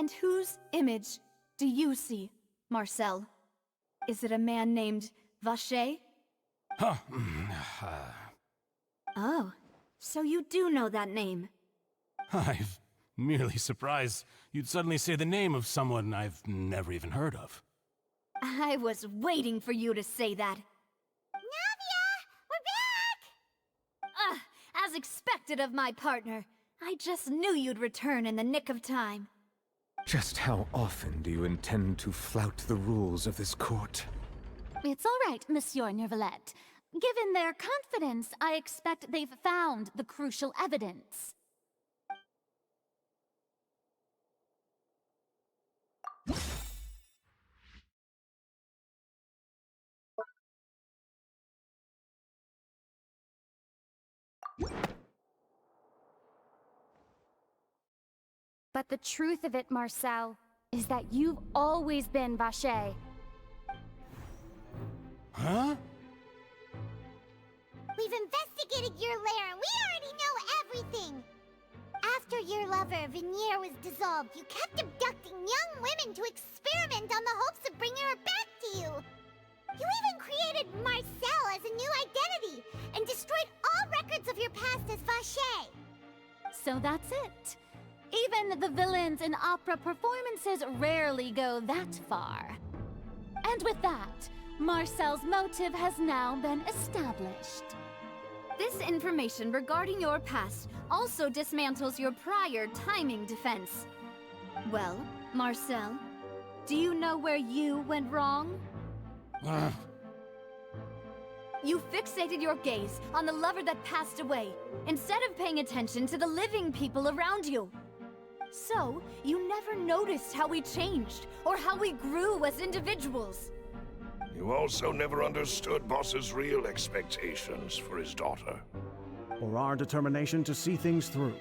And whose image do you see, Marcel? Is it a man named Vacher? Huh. Oh, so you do know that name. I'm merely surprised you'd suddenly say the name of someone I've never even heard of. I was waiting for you to say that. Navia! We're back! As expected of my partner. I just knew you'd return in the nick of time. Just how often do you intend to flout the rules of this court? It's all right, Monsieur Nervalette. Given their confidence, I expect they've found the crucial evidence. But the truth of it, Marcel, is that you've always been Vacher. Huh? We've investigated your lair and we already know everything! After your lover, Venier, was dissolved, you kept abducting young women to experiment on the hopes of bringing her back to you! You even created Marcel as a new identity, and destroyed all records of your past as Vacher! So that's it. Even the villains in opera performances rarely go that far. And with that, Marcel's motive has now been established. This information regarding your past also dismantles your prior timing defense. Well, Marcel, do you know where you went wrong? You fixated your gaze on the lover that passed away, instead of paying attention to the living people around you. So, you never noticed how we changed, or how we grew as individuals. You also never understood Boss's real expectations for his daughter. Or our determination to see things through.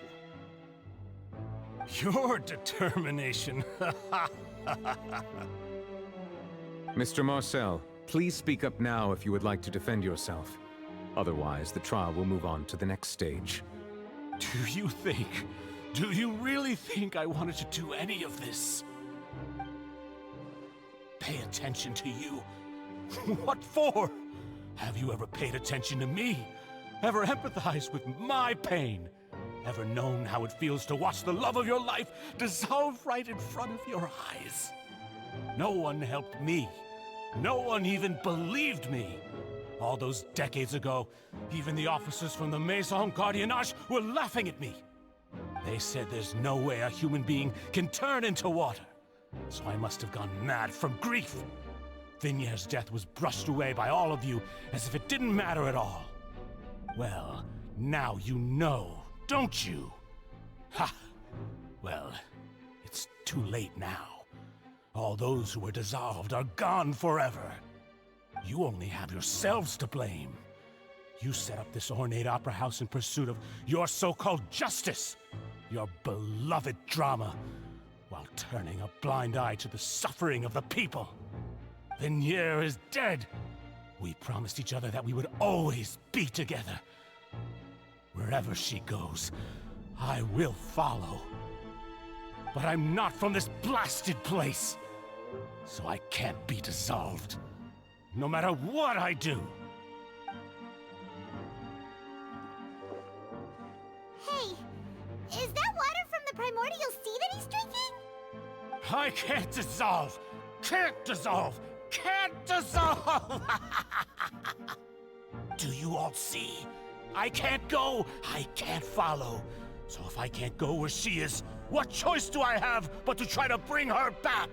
Your determination. Mr. Marcel, please speak up now if you would like to defend yourself. Otherwise, the trial will move on to the next stage. Do you really think I wanted to do any of this? Pay attention to you? What for? Have you ever paid attention to me? Ever empathized with my pain? Ever known how it feels to watch the love of your life dissolve right in front of your eyes? No one helped me. No one even believed me. All those decades ago, even the officers from the Maison Gardiennage were laughing at me. They said there's no way a human being can turn into water. So I must have gone mad from grief. Vinier's death was brushed away by all of you as if it didn't matter at all. Well, now you know, don't you? Ha! Well, it's too late now. All those who were dissolved are gone forever. You only have yourselves to blame. You set up this ornate opera house in pursuit of your so-called justice, your beloved drama, while turning a blind eye to the suffering of the people. Venier is dead. We promised each other that we would always be together. Wherever she goes, I will follow. But I'm not from this blasted place, so I can't be dissolved, no matter what I do. Hey, is that water from the primordial sea that he's drinking? I can't dissolve! Can't dissolve! Can't dissolve! Do you all see? I can't go! I can't follow! So if I can't go where she is, what choice do I have but to try to bring her back?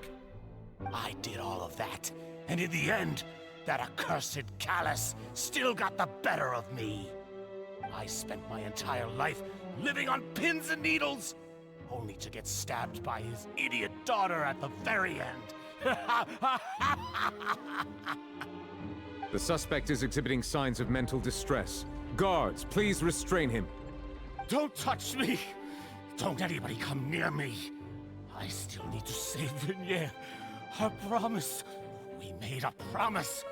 I did all of that, and in the end, that accursed Callus still got the better of me. I spent my entire life living on pins and needles, only to get stabbed by his idiot daughter at the very end. The suspect is exhibiting signs of mental distress. Guards, please restrain him. Don't touch me! Don't anybody come near me! I still need to save Venier. Our promise. We made a promise.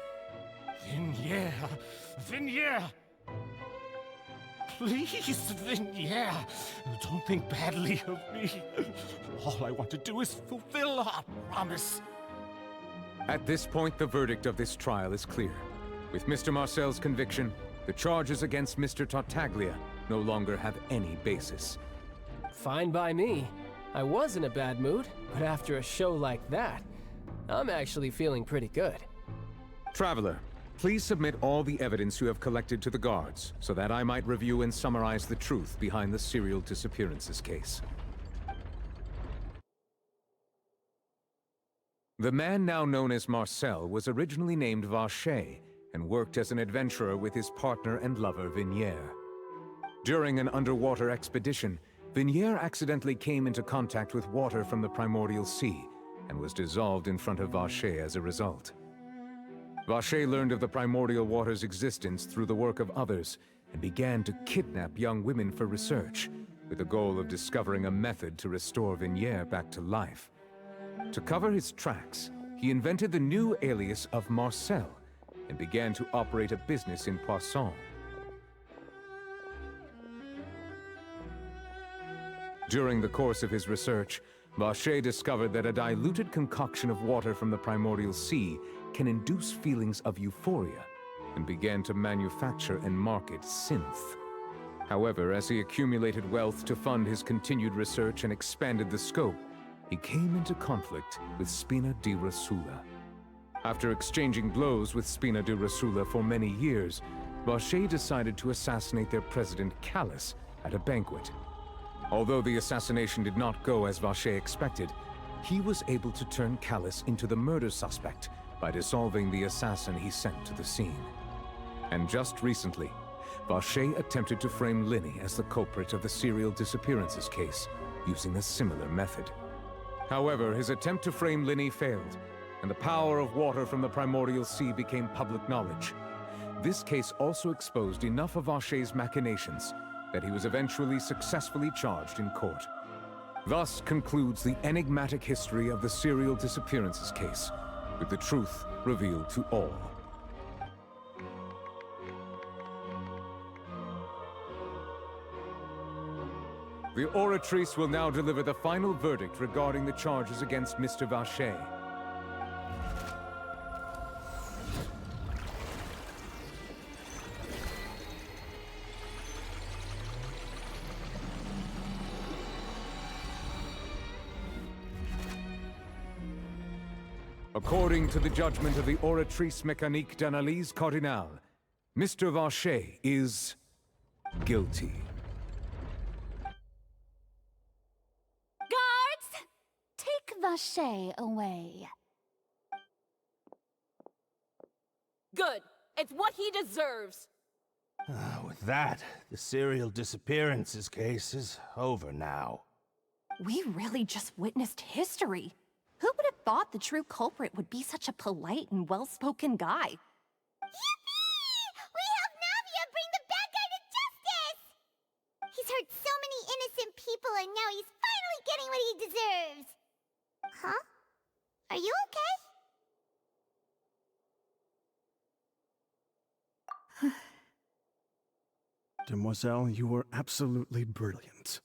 Venier. Please, Vinyare, don't think badly of me. All I want to do is fulfill our promise. At this point, the verdict of this trial is clear. With Mr. Marcel's conviction, the charges against Mr. Tartaglia no longer have any basis. Fine by me. I was in a bad mood, but after a show like that, I'm actually feeling pretty good. Traveler, please submit all the evidence you have collected to the guards, so that I might review and summarize the truth behind the serial disappearances case. The man now known as Marcel was originally named Vacher and worked as an adventurer with his partner and lover Vinyare. During an underwater expedition, Vinyare accidentally came into contact with water from the primordial sea and was dissolved in front of Vacher as a result. Vacher learned of the primordial water's existence through the work of others and began to kidnap young women for research, with the goal of discovering a method to restore Vinyare back to life. To cover his tracks, he invented the new alias of Marcel and began to operate a business in Poisson. During the course of his research, Vacher discovered that a diluted concoction of water from the primordial sea can induce feelings of euphoria, and began to manufacture and market synth. However, as he accumulated wealth to fund his continued research and expanded the scope, he came into conflict with Spina di Rosula. After exchanging blows with Spina di Rosula for many years, Vacher decided to assassinate their president Callus at a banquet. Although the assassination did not go as Vacher expected, he was able to turn Callus into the murder suspect by dissolving the assassin he sent to the scene. And just recently, Vacher attempted to frame Linny as the culprit of the serial disappearances case, using a similar method. However, his attempt to frame Linny failed, and the power of water from the primordial sea became public knowledge. This case also exposed enough of Vacher's machinations that he was eventually successfully charged in court. Thus concludes the enigmatic history of the serial disappearances case, with the truth revealed to all. The Oratrice will now deliver the final verdict regarding the charges against Mr. Vacher. According to the judgment of the Oratrice Mécanique d'Analyse Cardinale, Mr. Vacher is guilty. Guards! Take Vacher away. Good. It's what he deserves. With that, the serial disappearances case is over now. We really just witnessed history. Who would have thought the true culprit would be such a polite and well-spoken guy? Yippee! We helped Navia bring the bad guy to justice! He's hurt so many innocent people and now he's finally getting what he deserves! Huh? Are you okay? Demoiselle, you were absolutely brilliant.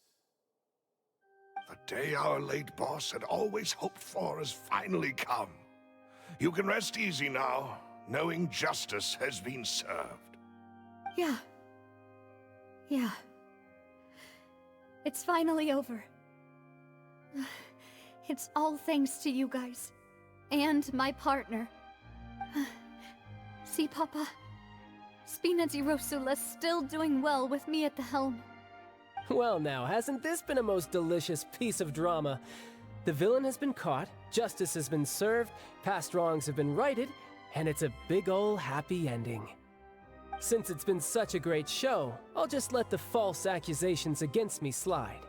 The day our late boss had always hoped for has finally come. You can rest easy now, knowing justice has been served. Yeah. It's finally over. It's all thanks to you guys. And my partner. See, Papa? Spina di Rosula's still doing well with me at the helm. Well now, hasn't this been a most delicious piece of drama? The villain has been caught, justice has been served, past wrongs have been righted, and it's a big ol' happy ending. Since it's been such a great show, I'll just let the false accusations against me slide.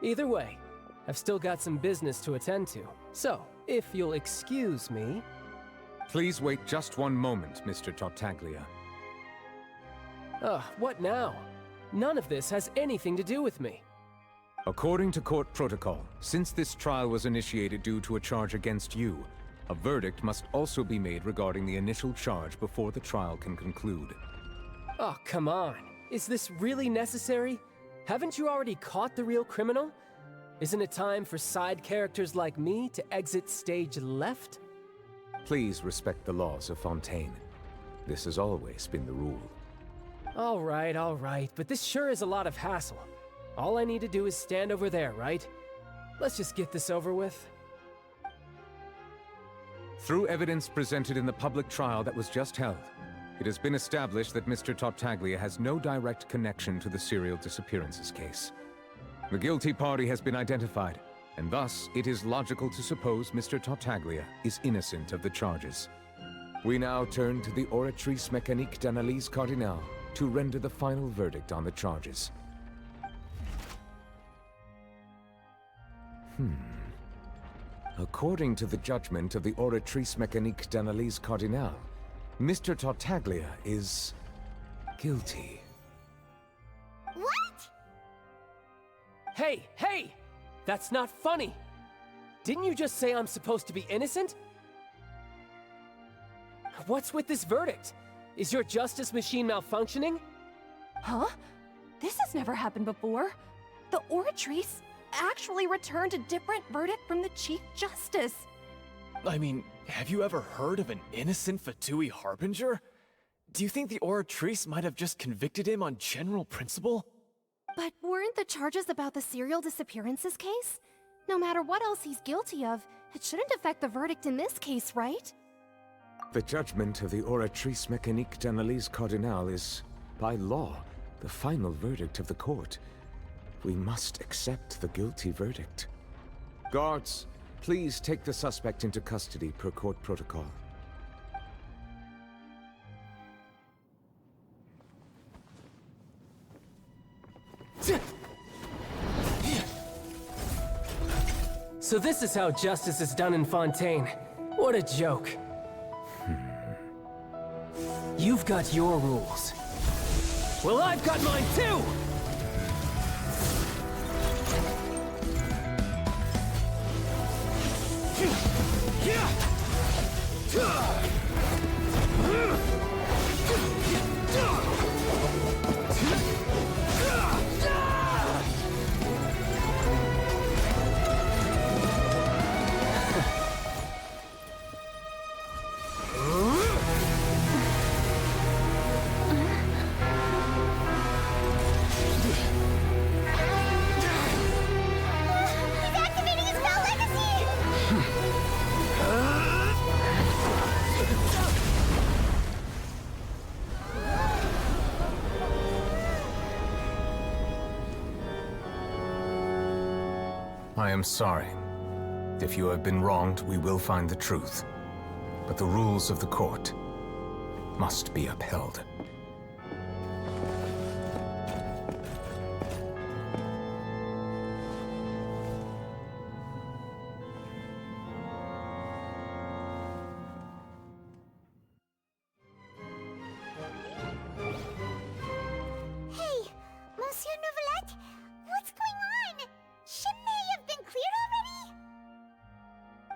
Either way, I've still got some business to attend to, so if you'll excuse me... Please wait just one moment, Mr. Tartaglia. What now? None of this has anything to do with me. According to court protocol, since this trial was initiated due to a charge against you, a verdict must also be made regarding the initial charge before the trial can conclude. Oh, come on. Is this really necessary? Haven't you already caught the real criminal? Isn't it time for side characters like me to exit stage left? Please respect the laws of Fontaine. This has always been the rule. All right, but this sure is a lot of hassle. All I need to do is stand over there, right? Let's just get this over with. Through evidence presented in the public trial that was just held, it has been established that Mr. Tartaglia has no direct connection to the serial disappearances case. The guilty party has been identified, and thus it is logical to suppose Mr. Tartaglia is innocent of the charges. We now turn to the Oratrice Mécanique d'Analyse Cardinale to render the final verdict on the charges. According to the judgment of the Oratrice Mécanique d'Analyse Cardinale, Mr. Tartaglia is guilty. What? Hey! That's not funny! Didn't you just say I'm supposed to be innocent? What's with this verdict? Is your justice machine malfunctioning? Huh? This has never happened before. The Oratrice actually returned a different verdict from the Chief Justice. I mean, have you ever heard of an innocent Fatui Harbinger? Do you think the Oratrice might have just convicted him on general principle? But weren't the charges about the serial disappearances case? No matter what else he's guilty of, it shouldn't affect the verdict in this case, right? The judgment of the Oratrice Mécanique d'Analyse Cardinale is, by law, the final verdict of the court. We must accept the guilty verdict. Guards, please take the suspect into custody per court protocol. So this is how justice is done in Fontaine. What a joke. You've got your rules. Well, I've got mine too! I am sorry. If you have been wronged, we will find the truth. But the rules of the court must be upheld.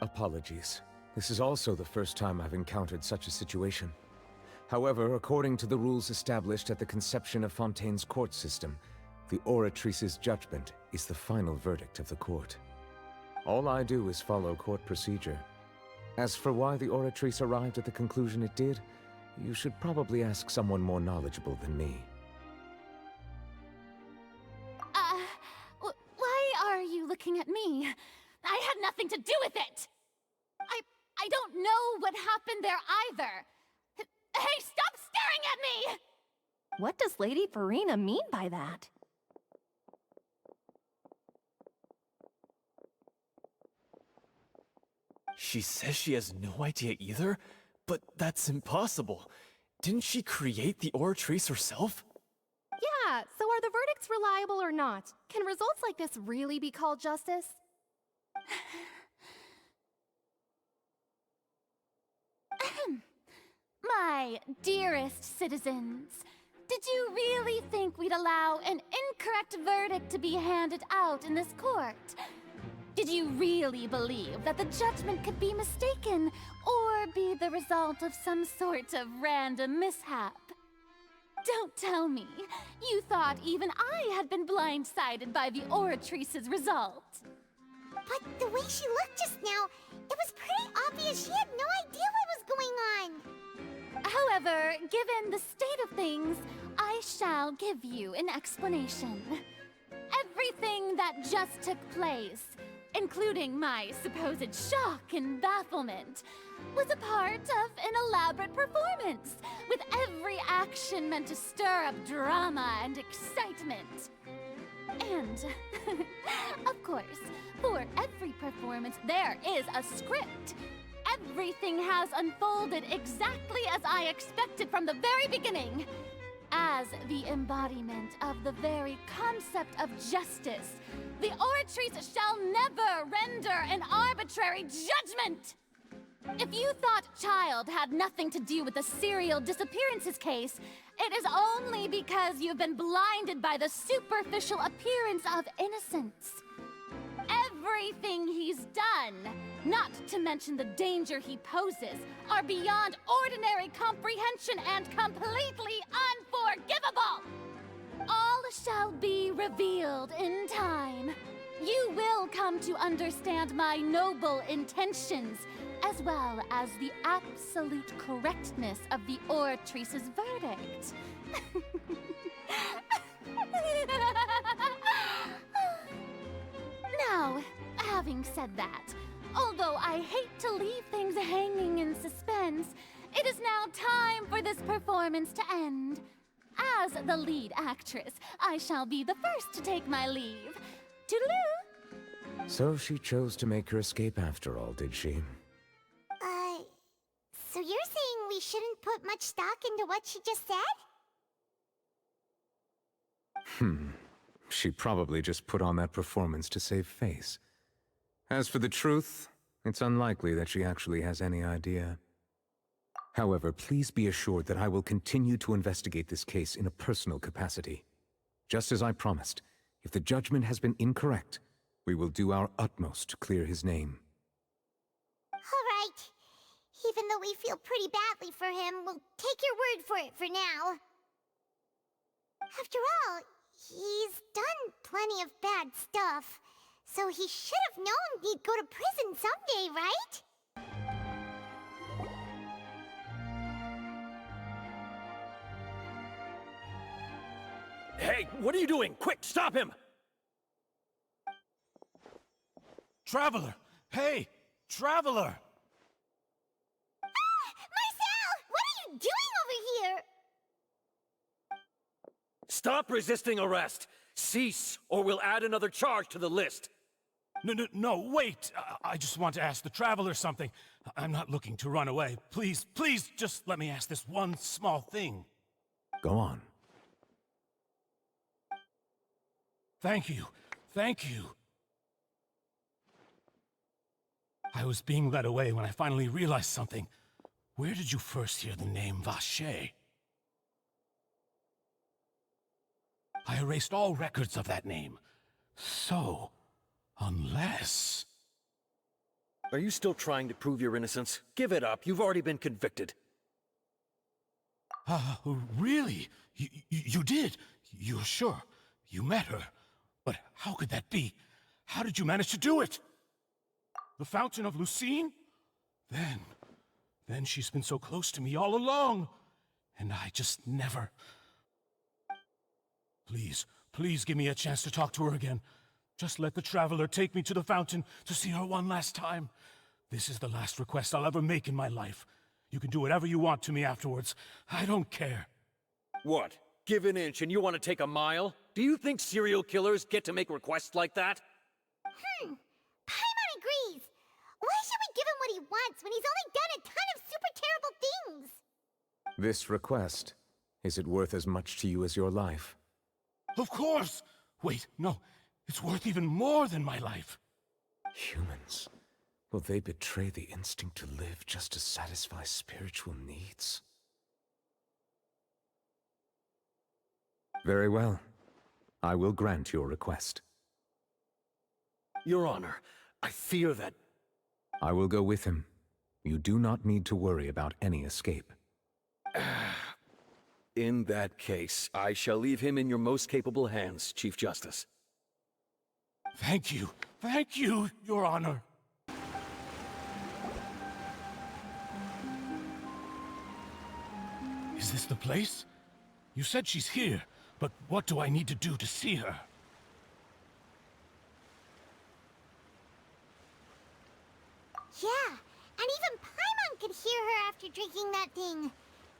Apologies. This is also the first time I've encountered such a situation. However, according to the rules established at the conception of Fontaine's court system, the Oratrice's judgment is the final verdict of the court. All I do is follow court procedure. As for why the Oratrice arrived at the conclusion it did, you should probably ask someone more knowledgeable than me. Why are you looking at me? I had nothing to do with it! I don't know what happened there either. Hey, stop staring at me! What does Lady Farina mean by that? She says she has no idea either? But that's impossible. Didn't she create the Oratrice herself? Yeah, so are the verdicts reliable or not? Can results like this really be called justice? My dearest citizens, did you really think we'd allow an incorrect verdict to be handed out in this court? Did you really believe that the judgment could be mistaken or be the result of some sort of random mishap? Don't tell me. You thought even I had been blindsided by the Oratrice's result. But the way she looked just now, it was pretty obvious she had no idea what was going on. However, given the state of things, I shall give you an explanation. Everything that just took place, including my supposed shock and bafflement, was a part of an elaborate performance, with every action meant to stir up drama and excitement. And, of course, for every performance there is a script. Everything has unfolded exactly as I expected from the very beginning. As the embodiment of the very concept of justice, the Oratrice shall never render an arbitrary judgment! If you thought Child had nothing to do with the serial disappearances case, it is only because you've been blinded by the superficial appearance of innocence. Everything he's done, not to mention the danger he poses, are beyond ordinary comprehension and completely unforgivable! All shall be revealed in time. You will come to understand my noble intentions, as well as the absolute correctness of the Oratrice's verdict. Now, having said that, although I hate to leave things hanging in suspense, it is now time for this performance to end. As the lead actress, I shall be the first to take my leave. Toodaloo! So she chose to make her escape after all, did she? So you're saying we shouldn't put much stock into what she just said? She probably just put on that performance to save face. As for the truth, it's unlikely that she actually has any idea. However, please be assured that I will continue to investigate this case in a personal capacity. Just as I promised, if the judgment has been incorrect, we will do our utmost to clear his name. All right. Even though we feel pretty badly for him, we'll take your word for it for now. After all, he's done plenty of bad stuff, so he should have known he'd go to prison someday, right? Hey, what are you doing? Quick, stop him! Traveler! Hey! Traveler! Marcel! What are you doing over here? Stop resisting arrest! Cease, or we'll add another charge to the list! No, wait! I just want to ask the Traveler something. I'm not looking to run away. Please, just let me ask this one small thing. Go on. Thank you. I was being led away when I finally realized something. Where did you first hear the name Vache? I erased all records of that name. So, unless... Are you still trying to prove your innocence? Give it up. You've already been convicted. Really? You did? You're sure? You met her? But how could that be? How did you manage to do it? The Fountain of Lucine? Then she's been so close to me all along. And I just never... Please give me a chance to talk to her again. Just let the Traveler take me to the fountain to see her one last time. This is the last request I'll ever make in my life. You can do whatever you want to me afterwards. I don't care. What? Give an inch and you want to take a mile? Do you think serial killers get to make requests like that? Paimon agrees. Why should we give him what he wants when he's only done a ton of super terrible things? This request, is it worth as much to you as your life? Of course! Wait, no. It's worth even more than my life. Humans. Will they betray the instinct to live just to satisfy spiritual needs? Very well. I will grant your request. Your Honor, I fear that... I will go with him. You do not need to worry about any escape. In that case, I shall leave him in your most capable hands, Chief Justice. Thank you, Your Honor. Is this the place? You said she's here, but what do I need to do to see her? Yeah, and even Paimon could hear her after drinking that thing.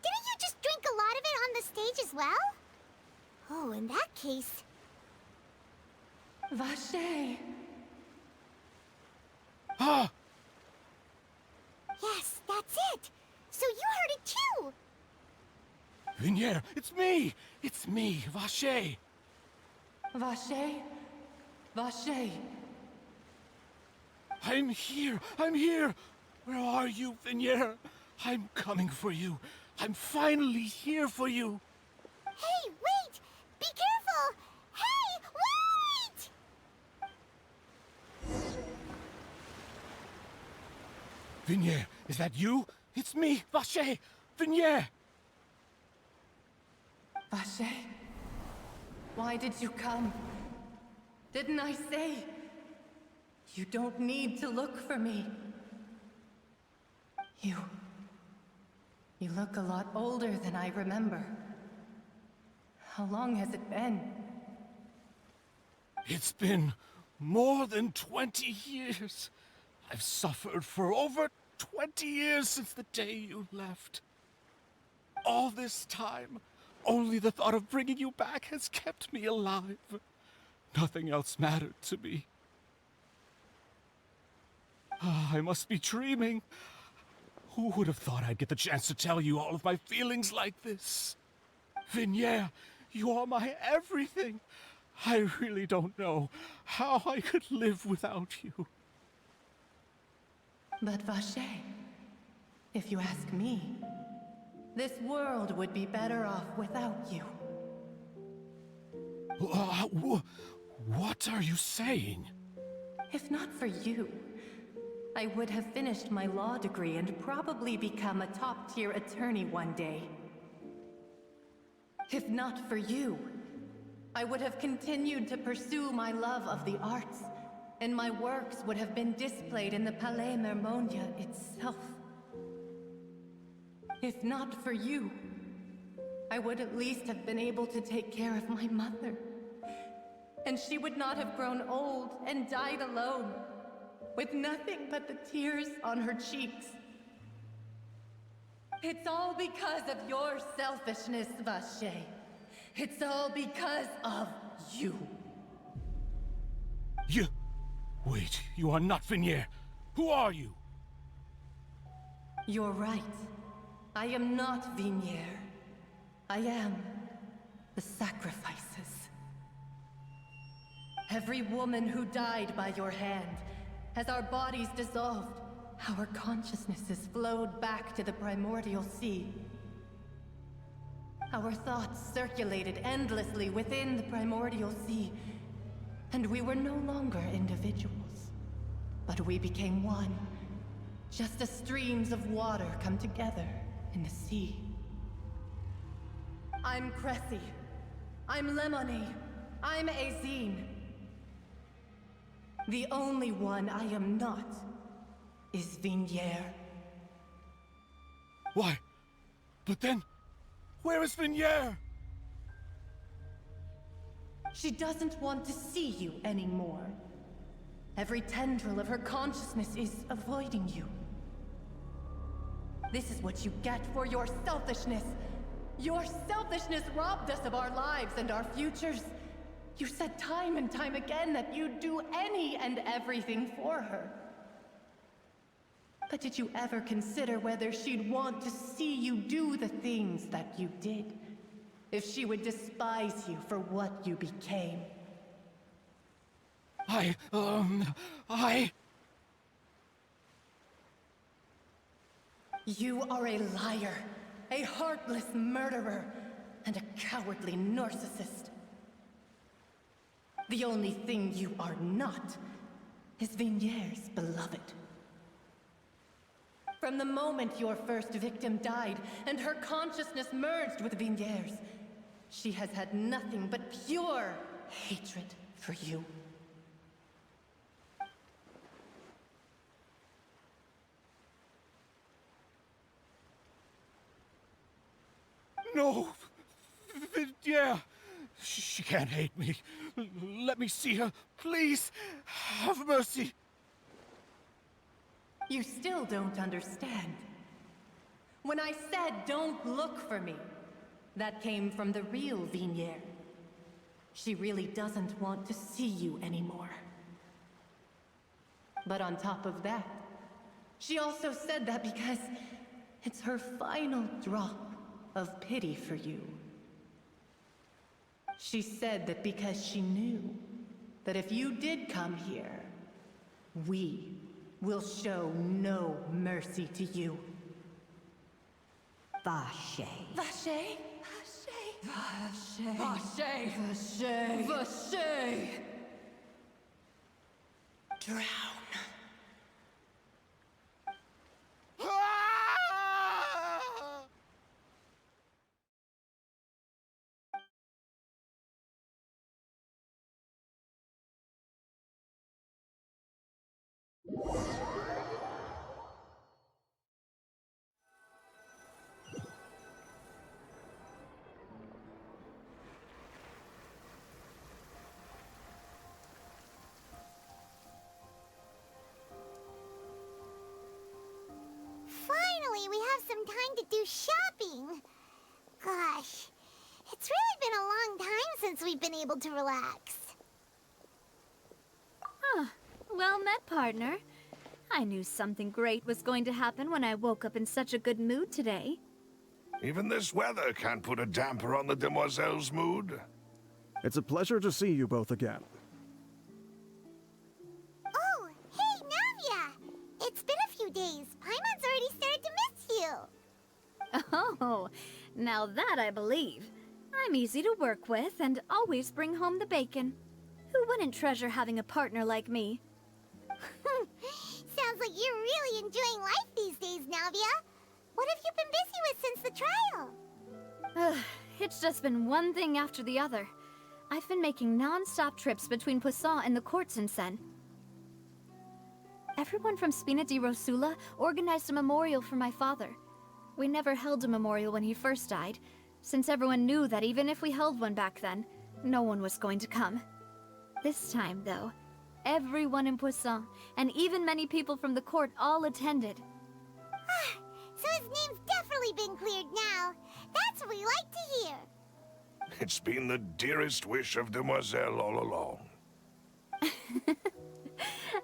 Didn't you just drink a lot of it on the stage as well? Oh, in that case... Vache! Ah! Yes, that's it! So you heard it too! Vignier, it's me! It's me, Vache! Vache? Vache? I'm here! Where are you, Vignier? I'm coming for you. I'm finally here for you. Hey, wait! Be careful! Hey, wait! Vignier, is that you? It's me, Vache! Vignier! Vache? Why did you come? Didn't I say? You don't need to look for me. You look a lot older than I remember. How long has it been? It's been more than 20 years. I've suffered for over 20 years since the day you left. All this time, only the thought of bringing you back has kept me alive. Nothing else mattered to me. I must be dreaming. Who would have thought I'd get the chance to tell you all of my feelings like this? Vignier, you are my everything. I really don't know how I could live without you. But Vache, if you ask me, this world would be better off without you. What are you saying? If not for you, I would have finished my law degree and probably become a top-tier attorney one day. If not for you, I would have continued to pursue my love of the arts, and my works would have been displayed in the Palais Mermonia itself. If not for you, I would at least have been able to take care of my mother. And she would not have grown old and died alone, with nothing but the tears on her cheeks. It's all because of your selfishness, Vache. It's all because of you. You... Wait, you are not Vignier. Who are you? You're right. I am not Vignier. I am the sacrifices. Every woman who died by your hand, as our bodies dissolved, our consciousnesses flowed back to the primordial sea. Our thoughts circulated endlessly within the primordial sea, and we were no longer individuals, but we became one, just as streams of water come together in the sea. I'm Cressy. I'm Lemony. I'm Azine. The only one I am not is Vignier. Why? But then, where is Vignier? She doesn't want to see you anymore. Every tendril of her consciousness is avoiding you. This is what you get for your selfishness. Your selfishness robbed us of our lives and our futures. You said time and time again that you'd do any and everything for her. But did you ever consider whether she'd want to see you do the things that you did? If she would despise you for what you became? You are a liar, a heartless murderer, and a cowardly narcissist. The only thing you are not is Vignier's beloved. From the moment your first victim died and her consciousness merged with Vignere's, she has had nothing but pure hatred for you. No! Yeah! She can't hate me. Let me see her, please! Have mercy! You still don't understand. When I said don't look for me, that came from the real Vignere. She really doesn't want to see you anymore. But on top of that, she also said that because it's her final drop of pity for you. She said that because she knew that if you did come here, we will show no mercy to you. Vache. Vache? Vache. Vache. Vache. Vache. Drown. Finally, we have some time to do shopping. Gosh, it's really been a long time since we've been able to relax. Huh. Well met, partner. I knew something great was going to happen when I woke up in such a good mood today. Even this weather can't put a damper on the demoiselle's mood. It's a pleasure to see you both again. Oh, hey, Navia! It's been a few days. Paimon's already started to miss you. Oh, now that I believe. I'm easy to work with and always bring home the bacon. Who wouldn't treasure having a partner like me? Sounds like you're really enjoying life these days, Navia. What have you been busy with since the trial? It's just been one thing after the other. I've been making non-stop trips between Poisson and the courts in Sen. Everyone from Spina di Rosula organized a memorial for my father. We never held a memorial when he first died, since everyone knew that even if we held one back then, no one was going to come. This time, though, everyone in Poisson, and even many people from the court, all attended. So his name's definitely been cleared now. That's what we like to hear. It's been the dearest wish of Demoiselle all along.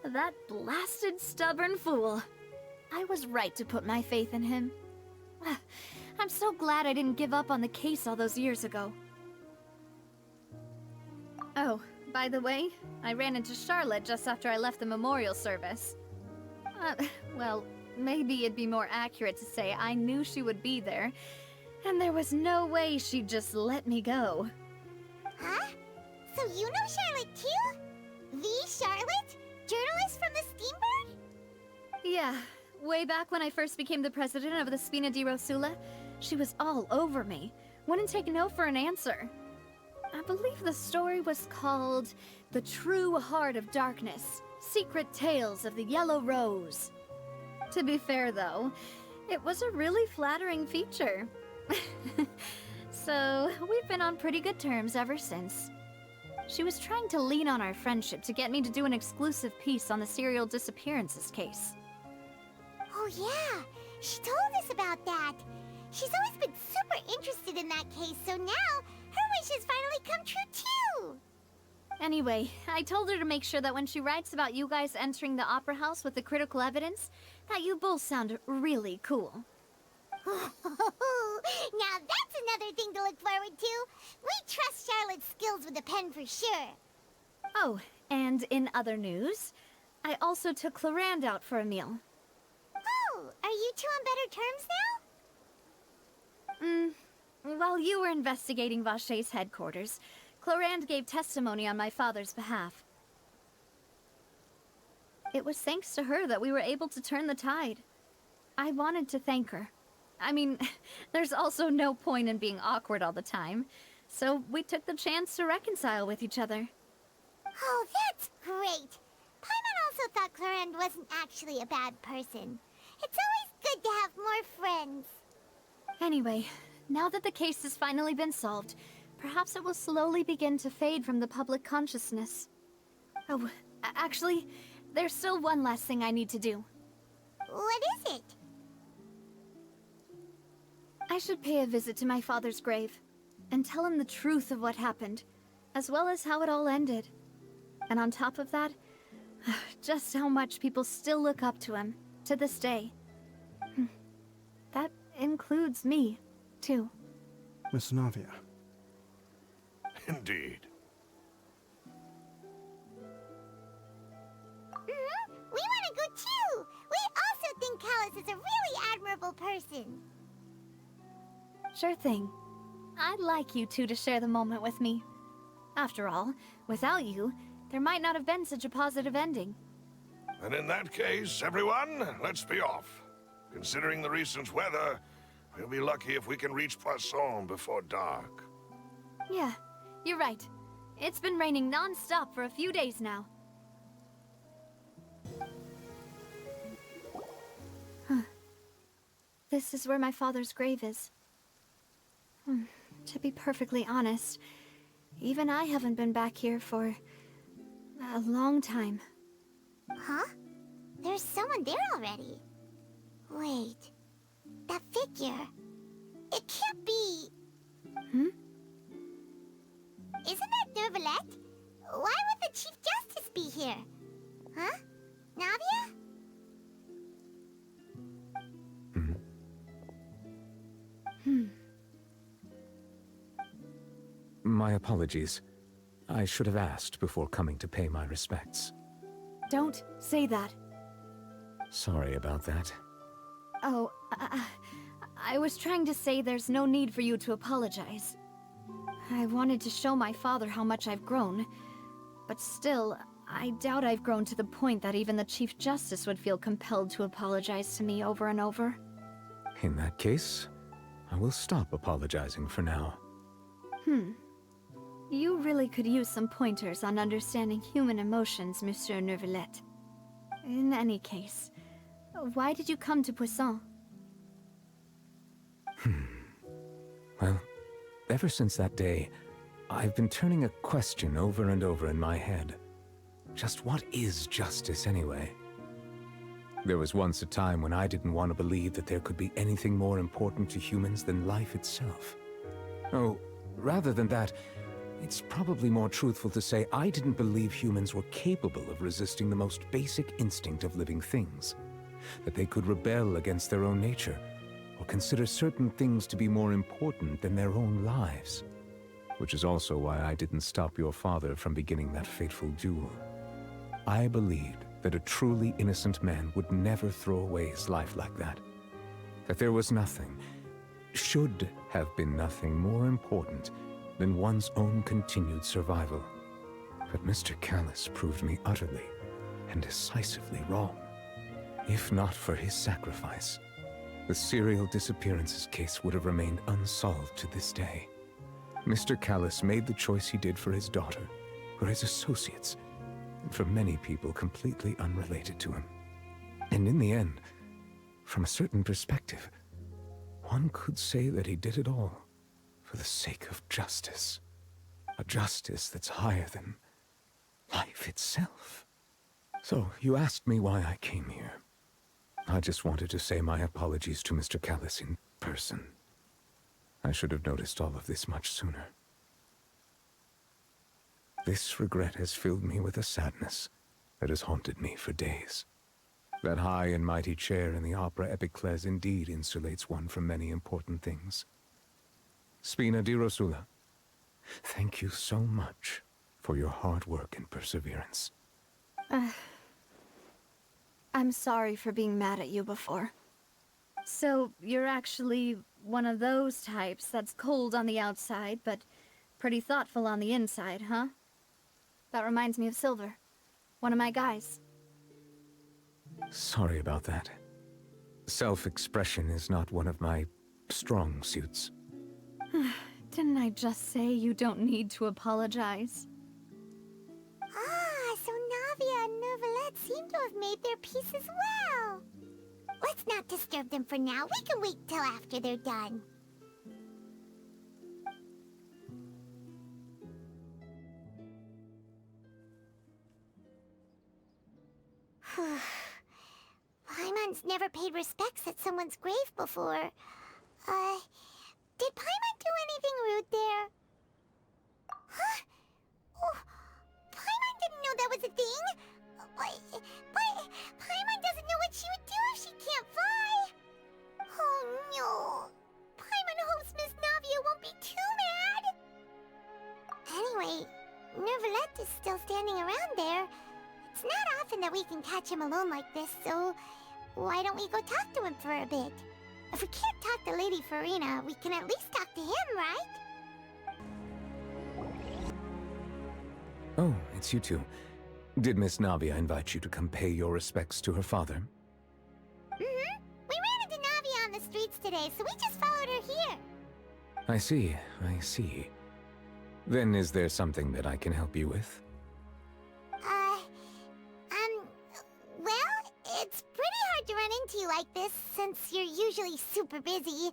That blasted stubborn fool. I was right to put my faith in him. I'm so glad I didn't give up on the case all those years ago. Oh, by the way, I ran into Charlotte just after I left the memorial service. Well, maybe it'd be more accurate to say I knew she would be there, and there was no way she'd just let me go. Huh? So you know Charlotte too? The Charlotte? Journalist from the Steambird? Yeah, way back when I first became the president of the Spina di Rosula, she was all over me. Wouldn't take no for an answer. I believe the story was called The True Heart of Darkness, Secret Tales of the Yellow Rose. To be fair, though, it was a really flattering feature. So, we've been on pretty good terms ever since. She was trying to lean on our friendship to get me to do an exclusive piece on the serial disappearances case. Oh yeah, she told us about that. She's always been super interested in that case, so now her wish has finally come true too! Anyway, I told her to make sure that when she writes about you guys entering the opera house with the critical evidence, that you both sound really cool. Now that's another thing to look forward to. We trust Charlotte's skills with a pen for sure. Oh, and in other news, I also took Clorand out for a meal. Oh, are you two on better terms now? While you were investigating Vache's headquarters, Clorand gave testimony on my father's behalf. It was thanks to her that we were able to turn the tide. I wanted to thank her. I mean, there's also no point in being awkward all the time, so we took the chance to reconcile with each other. Oh, that's great! Paimon also thought Clarend wasn't actually a bad person. It's always good to have more friends. Anyway, now that the case has finally been solved, perhaps it will slowly begin to fade from the public consciousness. Oh, actually, there's still one last thing I need to do. What is it? I should pay a visit to my father's grave, and tell him the truth of what happened, as well as how it all ended. And on top of that, just how much people still look up to him, to this day. That includes me, too. Miss Navia. Indeed. We want to go too! We also think Callus is a really admirable person. Sure thing. I'd like you two to share the moment with me. After all, without you, there might not have been such a positive ending. And in that case, everyone, let's be off. Considering the recent weather, we'll be lucky if we can reach Poisson before dark. Yeah, you're right. It's been raining non-stop for a few days now. Huh. This is where my father's grave is. To be perfectly honest, even I haven't been back here for a long time. Huh? There's someone there already. Wait. That figure. It can't be... Hmm? Isn't that Neuvillette? Why would the Chief Justice be here? Huh? Navia? My apologies. I should have asked before coming to pay my respects. Don't say that. Sorry about that. Oh, I was trying to say there's no need for you to apologize. I wanted to show my father how much I've grown, but still, I doubt I've grown to the point that even the Chief Justice would feel compelled to apologize to me over and over. In that case, I will stop apologizing for now. You really could use some pointers on understanding human emotions, Monsieur Neuvillette. In any case, why did you come to Poisson? Well, ever since that day, I've been turning a question over and over in my head. Just what is justice anyway? There was once a time when I didn't want to believe that there could be anything more important to humans than life itself. Oh, rather than that, it's probably more truthful to say I didn't believe humans were capable of resisting the most basic instinct of living things. That they could rebel against their own nature, or consider certain things to be more important than their own lives. Which is also why I didn't stop your father from beginning that fateful duel. I believed that a truly innocent man would never throw away his life like that. That there was nothing, should have been nothing more important than one's own continued survival. But Mr. Callus proved me utterly and decisively wrong. If not for his sacrifice, the serial disappearances case would have remained unsolved to this day. Mr. Callus made the choice he did for his daughter, for his associates, and for many people completely unrelated to him. And in the end, from a certain perspective, one could say that he did it all for the sake of justice. A justice that's higher than life itself. So, you asked me why I came here. I just wanted to say my apologies to Mr. Callus in person. I should have noticed all of this much sooner. This regret has filled me with a sadness that has haunted me for days. That high and mighty chair in the Opera Epiclese indeed insulates one from many important things. Spina di Rosula, thank you so much for your hard work and perseverance. I'm sorry for being mad at you before. So, you're actually one of those types that's cold on the outside, but pretty thoughtful on the inside, huh? That reminds me of Silver, one of my guys. Sorry about that. Self-expression is not one of my strong suits. Didn't I just say you don't need to apologize? Ah, so Navia and Neuvillette seem to have made their peace as well. Let's not disturb them for now. We can wait till after they're done. Paimon's never paid respects at someone's grave before. Did Paimon do anything rude there? Huh? Oh, Paimon didn't know that was a thing. But Paimon doesn't know what she would do if she can't fly. Oh no. Paimon hopes Miss Navia won't be too mad. Anyway, Neuvillette is still standing around there. It's not often that we can catch him alone like this, so why don't we go talk to him for a bit? If we can't talk to Lady Farina, we can at least talk to him, right? Oh, it's you two. Did Miss Navia invite you to come pay your respects to her father? Mm-hmm. We ran into Navia on the streets today, so we just followed her here. I see, I see. Then is there something that I can help you with? Well, it's pretty hard to run into you like this, since you're usually super busy.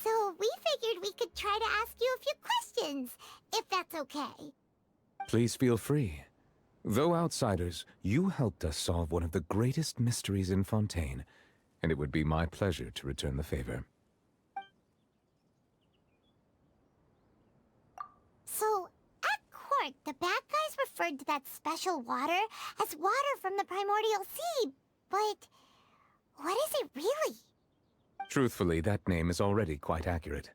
So we figured we could try to ask you a few questions, if that's okay. Please feel free. Though outsiders, you helped us solve one of the greatest mysteries in Fontaine, and it would be my pleasure to return the favor. So, at court, the bad guys referred to that special water as water from the primordial sea, but what is it really? Truthfully, that name is already quite accurate.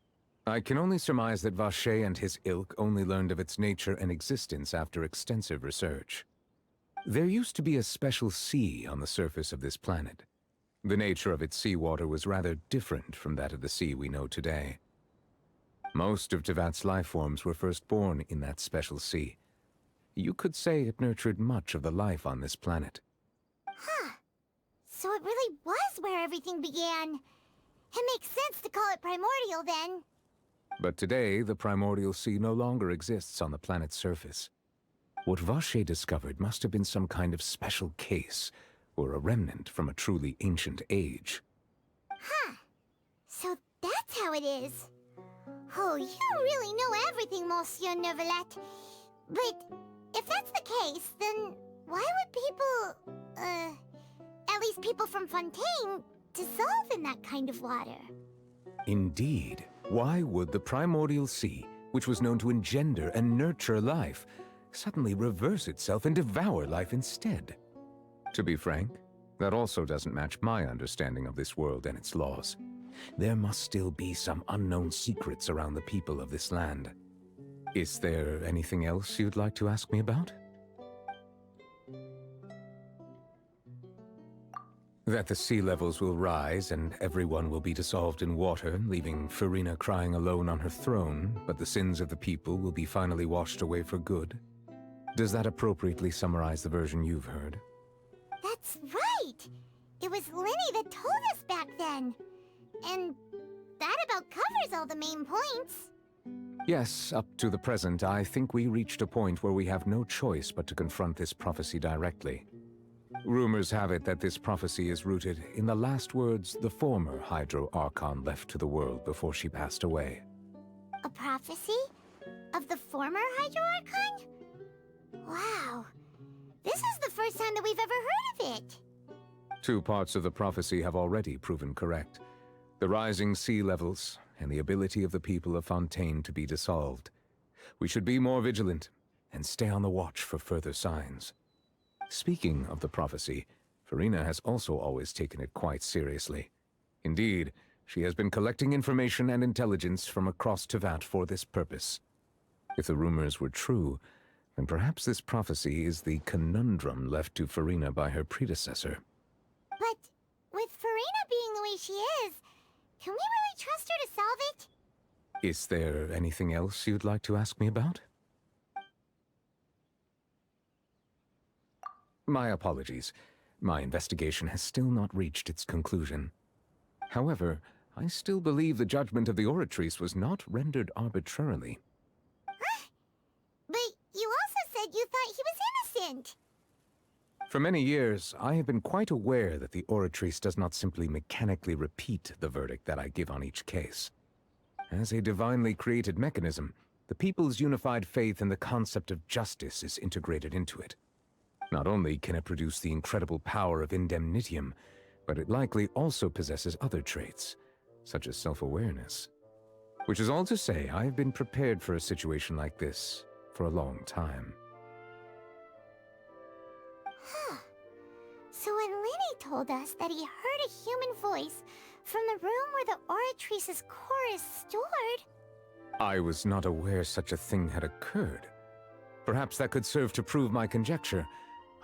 I can only surmise that Vacher and his ilk only learned of its nature and existence after extensive research. There used to be a special sea on the surface of this planet. The nature of its seawater was rather different from that of the sea we know today. Most of Tevat's life forms were first born in that special sea. You could say it nurtured much of the life on this planet. Huh. So it really was where everything began. It makes sense to call it primordial then. But today, the primordial sea no longer exists on the planet's surface. What Vacher discovered must have been some kind of special case, or a remnant from a truly ancient age. Huh. So that's how it is. Oh, you really know everything, Monsieur Neuvillette. But if that's the case, then why would people, at least people from Fontaine, dissolve in that kind of water? Indeed. Why would the primordial sea, which was known to engender and nurture life, suddenly reverse itself and devour life instead? To be frank, that also doesn't match my understanding of this world and its laws. There must still be some unknown secrets around the people of this land. Is there anything else you'd like to ask me about? That the sea levels will rise and everyone will be dissolved in water, leaving Farina crying alone on her throne, but the sins of the people will be finally washed away for good. Does that appropriately summarize the version you've heard? That's right! It was Linny that told us back then. And that about covers all the main points. Yes, up to the present, I think we reached a point where we have no choice but to confront this prophecy directly. Rumors have it that this prophecy is rooted in the last words the former Hydro Archon left to the world before she passed away. A prophecy? Of the former Hydro Archon? Wow. This is the first time that we've ever heard of it. Two parts of the prophecy have already proven correct. The rising sea levels, and the ability of the people of Fontaine to be dissolved. We should be more vigilant, and stay on the watch for further signs. Speaking of the prophecy, Farina has also always taken it quite seriously. Indeed, she has been collecting information and intelligence from across Tevat for this purpose. If the rumors were true, then perhaps this prophecy is the conundrum left to Farina by her predecessor. But with Farina being the way she is, can we really trust her to solve it? Is there anything else you'd like to ask me about? My apologies. My investigation has still not reached its conclusion. However, I still believe the judgment of the Oratrice was not rendered arbitrarily. But you also said you thought he was innocent. For many years, I have been quite aware that the Oratrice does not simply mechanically repeat the verdict that I give on each case. As a divinely created mechanism, the people's unified faith in the concept of justice is integrated into it. Not only can it produce the incredible power of indemnitium, but it likely also possesses other traits, such as self-awareness. Which is all to say, I have been prepared for a situation like this for a long time. So when Lenny told us that he heard a human voice from the room where the Oratrice's core is stored... I was not aware such a thing had occurred. Perhaps that could serve to prove my conjecture.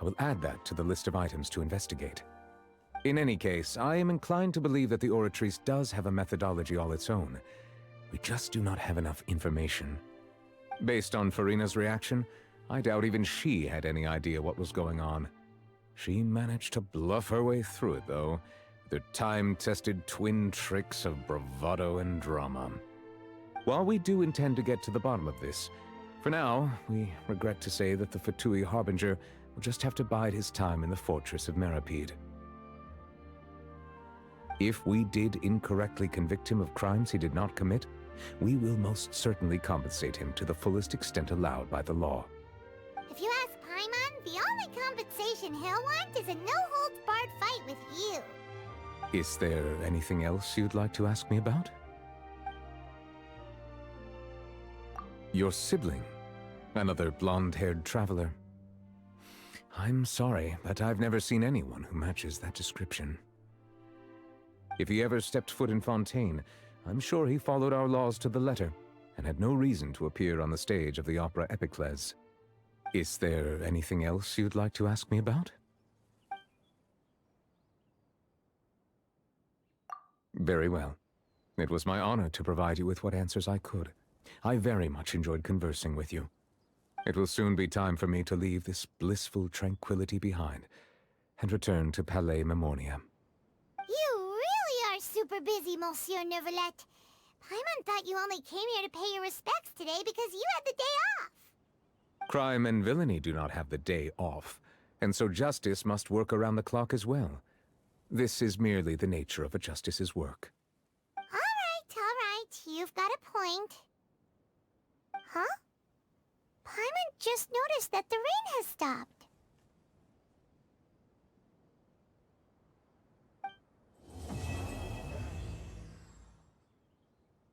I will add that to the list of items to investigate. In any case, I am inclined to believe that the Oratrice does have a methodology all its own. We just do not have enough information. Based on Farina's reaction, I doubt even she had any idea what was going on. She managed to bluff her way through it, though, with her time-tested twin tricks of bravado and drama. While we do intend to get to the bottom of this, for now, we regret to say that the Fatui Harbinger will just have to bide his time in the fortress of Meripede. If we did incorrectly convict him of crimes he did not commit, we will most certainly compensate him to the fullest extent allowed by the law. If you ask Paimon, the only compensation he'll want is a no-holds-barred fight with you. Is there anything else you'd like to ask me about? Your sibling, another blonde-haired traveler. I'm sorry, but I've never seen anyone who matches that description. If he ever stepped foot in Fontaine, I'm sure he followed our laws to the letter, and had no reason to appear on the stage of the opera Epiclese. Is there anything else you'd like to ask me about? Very well. It was my honor to provide you with what answers I could. I very much enjoyed conversing with you. It will soon be time for me to leave this blissful tranquility behind, and return to Palais Memoria. You really are super busy, Monsieur Neuvillette. Paimon thought you only came here to pay your respects today because you had the day off. Crime and villainy do not have the day off, and so justice must work around the clock as well. This is merely the nature of a justice's work. All right. You've got a point. Huh? Paimon just noticed that the rain has stopped.